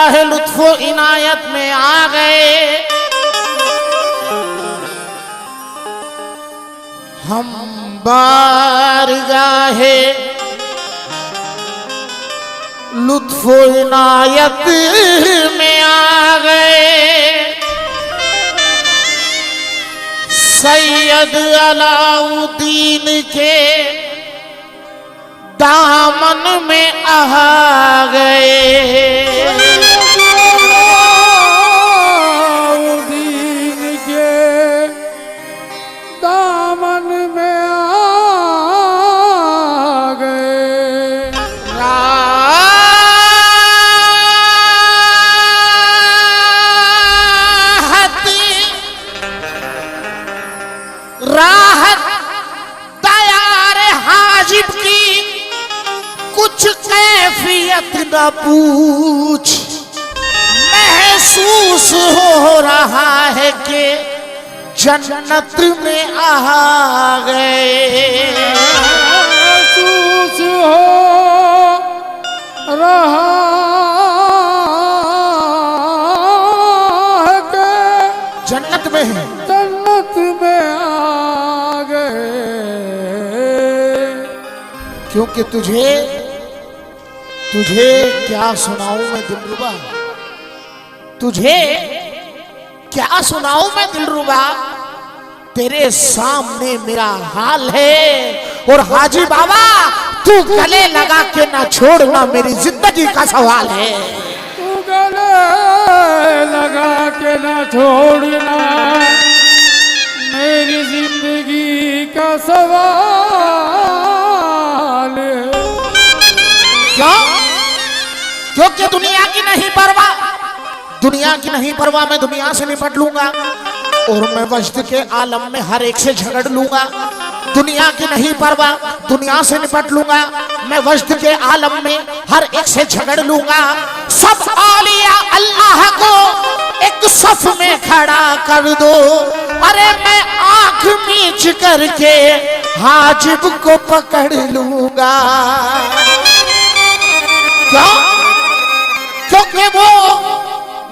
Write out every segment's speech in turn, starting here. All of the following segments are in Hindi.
बारगाह लुत्फो इनायत में आ गए। हम बारगाह लुत्फो इनायत में आ गए। सैयद अलाउद्दीन के दामन में आ गए। अलाउद्दीन के दामन में आ गए। राहत तैयार हाजिब की कुछ कैफियत न पूछ। महसूस हो रहा है कि जन्नत में आ गए। महसूस हो रहा है कि जन्नत में है। जन्नत में आ गए। क्योंकि तुझे क्या सुनाऊं मैं दिलरुबा, तुझे क्या सुनाऊं मैं दिलरुबा। तेरे सामने मेरा हाल है और हाजी बाबा तू गले लगा के ना छोड़ना, मेरी जिंदगी का सवाल है। तू गले लगा के ना छोड़ना, मेरी जिंदगी का सवाल है। क्यों? क्योंकि दुनिया की नहीं परवाह, दुनिया की नहीं परवाह। मैं दुनिया से निपट लूंगा और मैं वजद के आलम में हर एक से झगड़ लूंगा। दुनिया की नहीं परवाह, दुनिया से निपट लूंगा। मैं वजद के आलम में हर एक से झगड़ लूंगा। सब औलिया अल्लाह को एक सफ में खड़ा कर दो। अरे मैं आंख मीच करके हाजिब को पकड़ लूंगा। क्यों? क्योंकि वो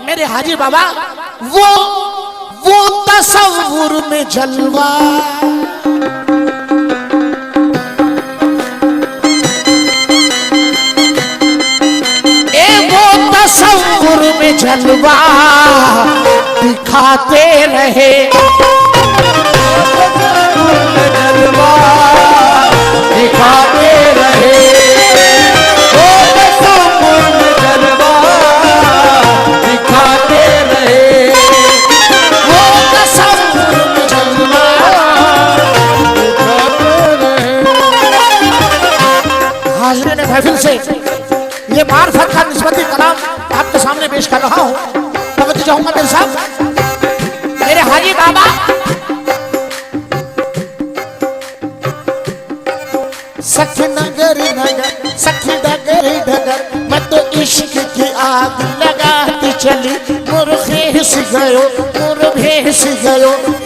मेरे हाजी बाबा वो तसव्वुर में जलवा, वो तसव्वुर में जलवा दिखाते रहे। जलवा दिखाते रहे। महफिल से ये मार्फत का निस्बती कलाम आपके सामने पेश कर रहा हूँ। तवज्जो चाहूंगा मेरे साहब। मेरे हाजी बाबा सखी नगर नगर सखी डगर डगर, मैं तो इश्क की आग लगाती चली। मुर्खेस गयो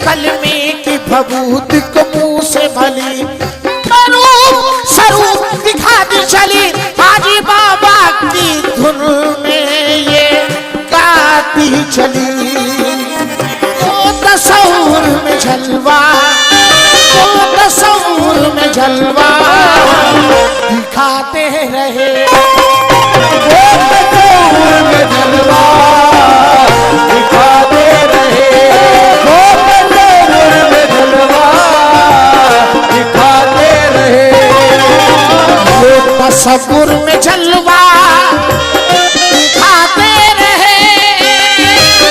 कलमे की भभूत को मुंह से भली। स्वरूप दिखाती चली हाजी बाबा की धुन में ये गाती चली। वो तसव्वुर में जलवा, वो तसव्वुर में जलवा दिखाते रहे। वो तसव्वुर में जलवा दिखाते रहे। वो तसव्वुर में जलवा दिखाते रहे। तसव्वुर में जलवा दिखाते रहे।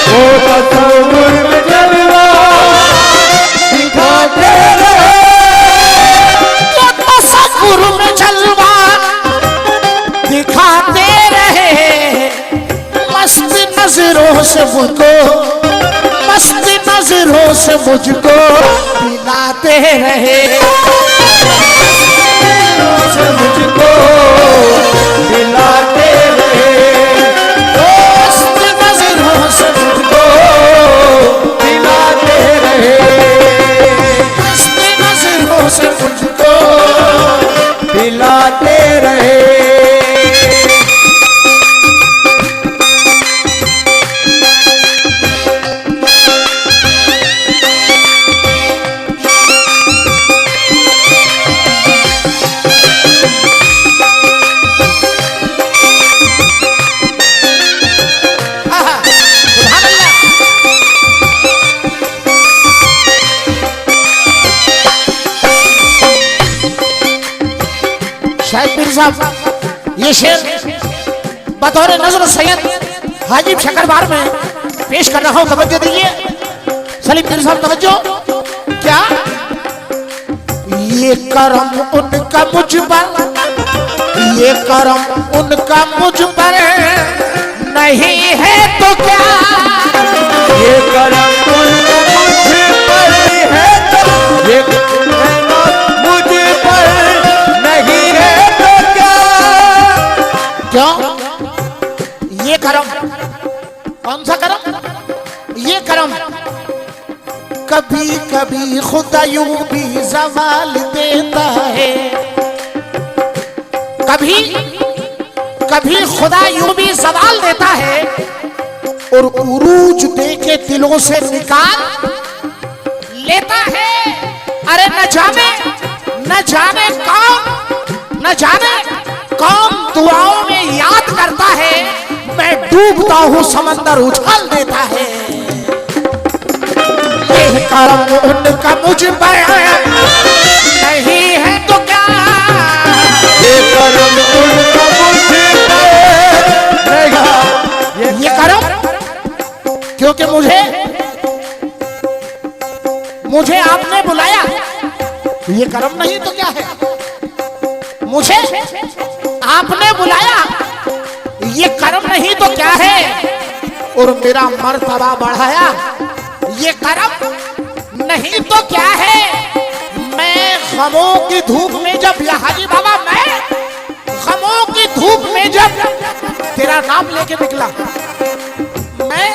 वो तसव्वुर में जलवा दिखाते रहे। वो तसव्वुर में जलवा दिखाते रहे। मस्त नजरों से मुझको, मस्त नजरों से मुझको पिलाते रहे। मुझको दिलाते रहे। मस्त नजरों से मुझको दिलाते रहे। मस्त नजरों से मुझको दिलाते रहे। शायद पीर साहब ये शेर बतौर नजर सैयद हाजी शक्करबार में पेश कर रहा हूं, तवज्जो दीजिए। सलीम पीर साहब तवज्जो। क्या ये करम उनका मुझ पर, ये करम उनका मुझ पर नहीं है तो क्या, ये करम उनका मुझ पर है तो, ये करम मुझ पर नहीं है तो क्या। क्यों? ये करम कौन सा करम? ये करम कभी कभी खुदा यूं भी ज़वाल देता है, कभी कभी खुदा यूं भी ज़वाल देता है और उरूज दे के दिलों से निकाल लेता है। अरे न जाने कौन दुआओं में याद करता है, मैं डूबता हूँ समंदर उछाल देता है। ये करम उनका मुझ पर नहीं है तो क्या, ये करम उनका मुझ पर नहीं, ये करम क्योंकि मुझे आपने बुलाया, ये करम नहीं तो क्या है। मुझे आपने बुलाया, ये करम नहीं तो क्या है। और मेरा मर्तबा बढ़ाया, ये करम नहीं तो क्या है। मैं गमों की धूप में जब हाजी बाबा, मैं गमों की धूप में जब तेरा नाम लेके निकला, मैं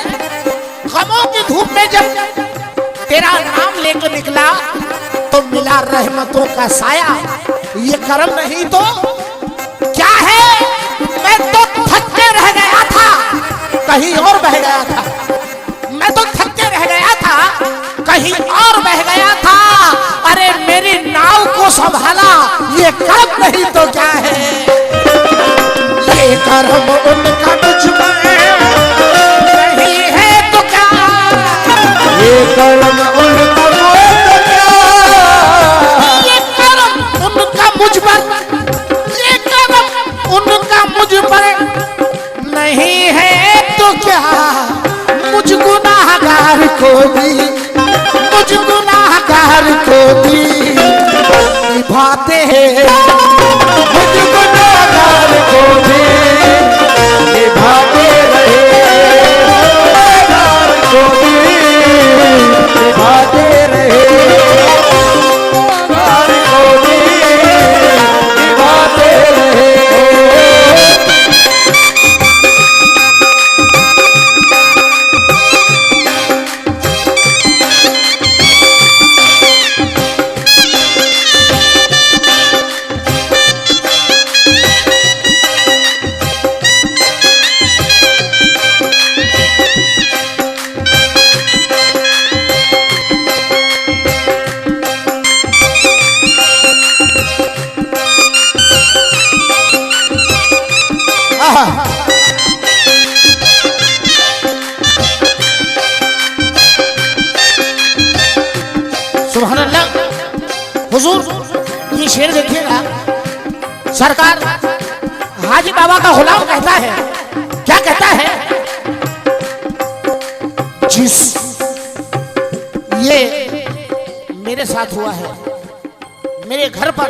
गमों की धूप में जब तेरा नाम लेके निकला तो मिला रहमतों का साया। ये करम नहीं तो क्या है। मैं तो थक के रह गया था, कहीं और बह गया था। मैं तो थक के रह गया था, कहीं और बह गया था। अरे मेरी नाव को संभाला, ये करम नहीं तो क्या है। ये करम उनका मुझ पर नहीं है तो क्या, ये करम उनका मुझ पर क्या, ये करम उनका मुझ पर, ये करम उनका मुझ पर नहीं है तो क्या। मुझ गुनाहगार को भी, मुझ गुनाहगार को भी निभाते हैं, मुझ गुनाहगार को भी निभाते रहे, गुनाहगार को भी निभाते रहे, गुनाहगार को भी निभाते रहे। सुभान अल्लाह। हुजूर ये शेर देखिएगा, सरकार हाजी बाबा का गुलाम कहता है, क्या कहता है। जिस ये मेरे साथ हुआ है, मेरे घर पर,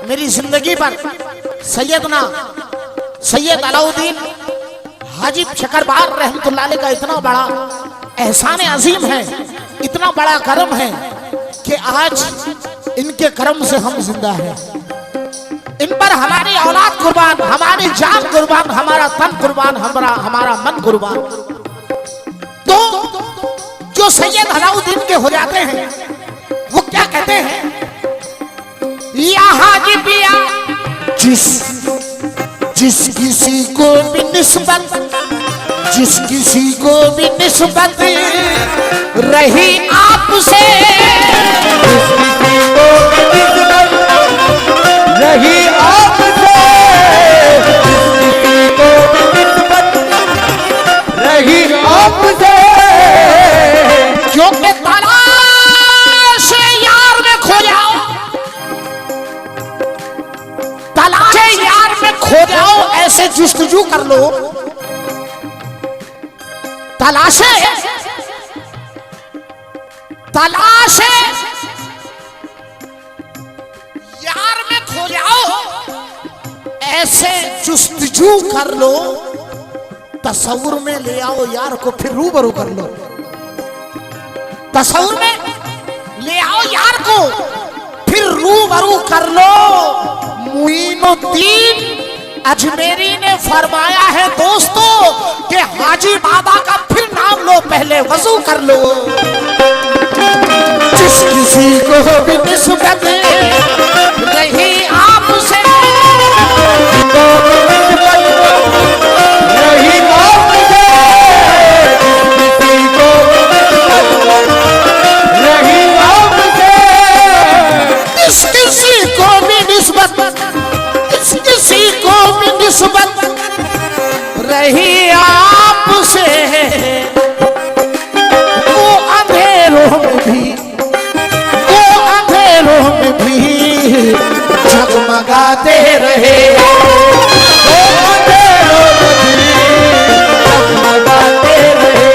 मेरी जिंदगी पर सैयदना सैयद अलाउद्दीन हाजी शक्करबार रहमतुल्लाह अलैह का इतना बड़ा एहसान अजीम है, इतना बड़ा करम है कि आज इनके करम से हम जिंदा हैं। इन पर हमारी औलाद कुर्बान, हमारी जान कुर्बान, हमारा तन कुर्बान, हमारा मन कुर्बान। तो जो सैयद अलाउद्दीन के हो जाते हैं वो क्या कहते हैं, या हाजी पिया जिस किसी को भी निस्बत, जिस किसी को भी निस्बत रही आपसे, जिस किसी को भी निस्बत रही आपसे, जिस किसी को भी निस्बत रही आपसे, क्योंकि तलाश यार में खो जाओ, तलाश तलाशे यार में खो जाओ ऐसे जुस्तजू कर लो, तलाशे तलाशे यार में खो जाओ ऐसे जुस्तजू कर लो, तस्वुर में ले आओ यार को फिर रूबरू कर लो, तस्वुर में ले आओ यार को फिर रूबरू कर लो। मुईनुद्दीन अजमेरी ने फरमाया है दोस्तों कि हाजी बाबा का फिर नाम लो, पहले वजू कर लो। जिस किसी को भी निस्बत नहीं आपसे, रही आपसे, वो अंधेरों में भी जगमगाते रहे, वो अंधेरों में भी जगमगाते रहे,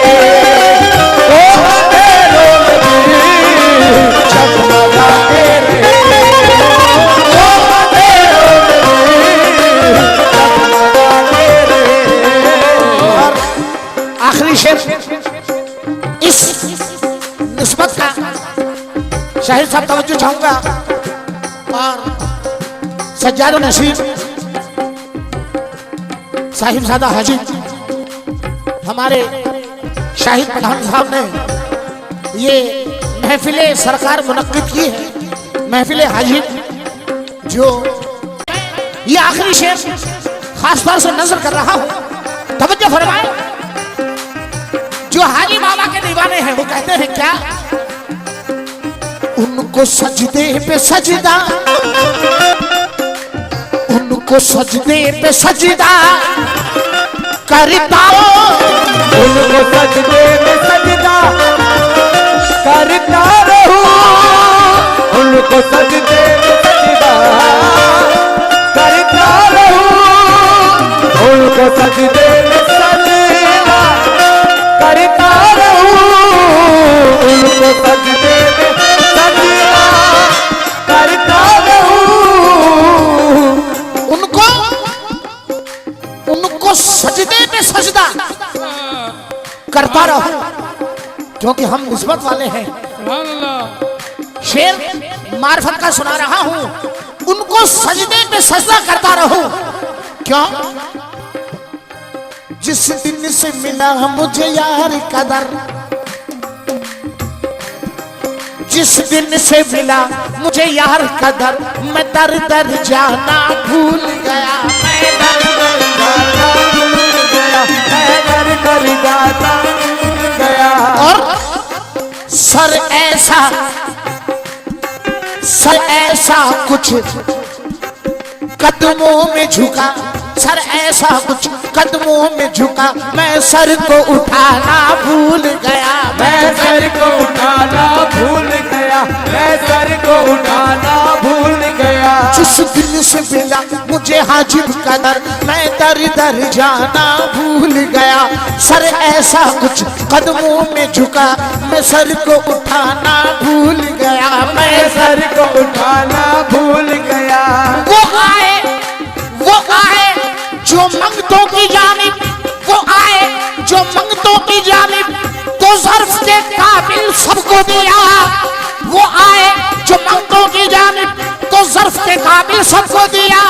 वो अंधेरों में भी जगमगाते रहे, वो अंधेरों आखिरी शेर इस निस्बत का शाहिर साहब तवज्जो चाहूंगा। और सज्जाद नसीब साहिबजादा हाजी हमारे शाहिद पठान साहब ने ये महफिले सरकार मुनक्किद की है, महफिले हाजी, जो ये आखिरी शेर खास तौर से नजर कर रहा हूं, तवज्जो फरमाए। जो हाजी बाबा के दीवाने हैं वो कहते हैं क्या, उनको सजदे पे सजदा, उनको सजदे पे सजदा करता, उनको सजदे पे सजदा करता रहूं, उनको सजदे पे सजदा करता रहूं, उनको सजदे पे सजदा करता रहूं, उनको सजदे पे सजदा करता रहूं, उनको सजदे पे सजदा करता रहो, क्योंकि हम निस्बत वाले हैं। शेर मार्फत का सुना रहा हूं, उनको सजदे पे सजदा करता रहो, क्यों, जिस दिन से मिला मुझे यार कदर, जिस दिन से मिला मुझे यार कदर, मैं दर दर जाना भूल गया, मैं दर दर जाना भूल गया, मैं दर दर जाना भूल गया। और सर ऐसा कुछ कदमों में झुका, सर ऐसा कुछ कदमों में झुका, मैं सर को उठाना भूल गया, मैं सर को उठाना भूल गया, मैं सर को उठाना भूल गया। जिस दिन से मिला मुझे हाजिब कदर, मैं दर दर जाना भूल गया, सर ऐसा कुछ कदमों में झुका, मैं सर को उठाना भूल गया, मैं सर को उठाना भूल गया। वो आए जो मंगतों की जानिब, वो आए जो मंगतों की जानिब, तो ज़र्फ के काबिल सबको दिया, वो आए जो मंगतों की जानिब, तो ज़र्फ के काबिल सबको दिया।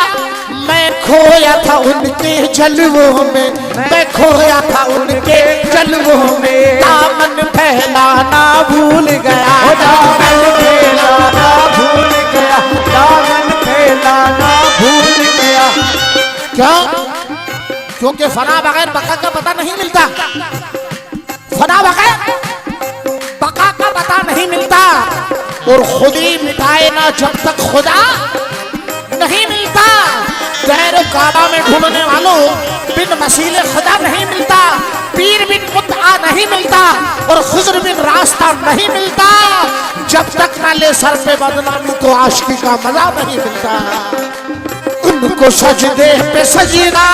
मैं खोया था उनके जलवों में, मैं खोया था उनके जलवों में, दामन फैलाना भूल गया, दामन फैलाना भूल गया, दामन फैलाना भूल गया। क्यों, क्योंकि फना बगैर बका का पता नहीं मिलता, फना बगैर बका का पता नहीं मिलता, और खुदी मिटाए ना जब तक खुदा नहीं मिलता। गैर काबा में ढूंढने वालों बिन वसीले खुदा नहीं मिलता, पीर बिन मुत्ता नहीं मिलता, और खुजर बिन रास्ता नहीं मिलता। जब तक ना ले सर पे बदनामी तो आशिकी का मजा नहीं मिलता। उनको सजदे पे सजदा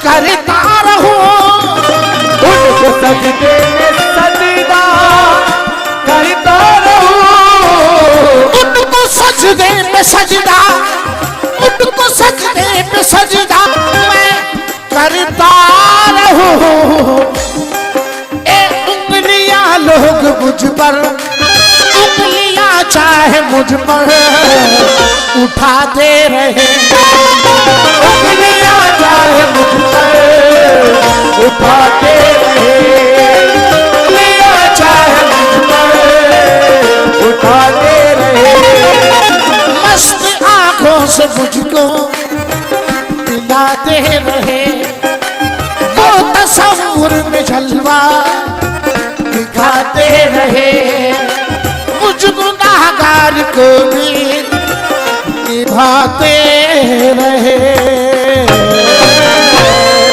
करता रहूं, उनको सजदे में सजदा करता रहूं, उनको सजदे पे सजदा, उनको सजदे पे सजदा मैं करता रहूं। ए उंगलियां लोग मुझ पर, उंगलियां चाहे मुझ पर उठाते रहे, उंगलियां चाहे मुझ पर उठाते रहे, उंगलियां चाहे मुझ पर उठाते रहे, मस्त आंखों से मुझको दिलाते रहे, वो तस्वीर में जलवा दिखाते रहे, मुझ गुनाहगार को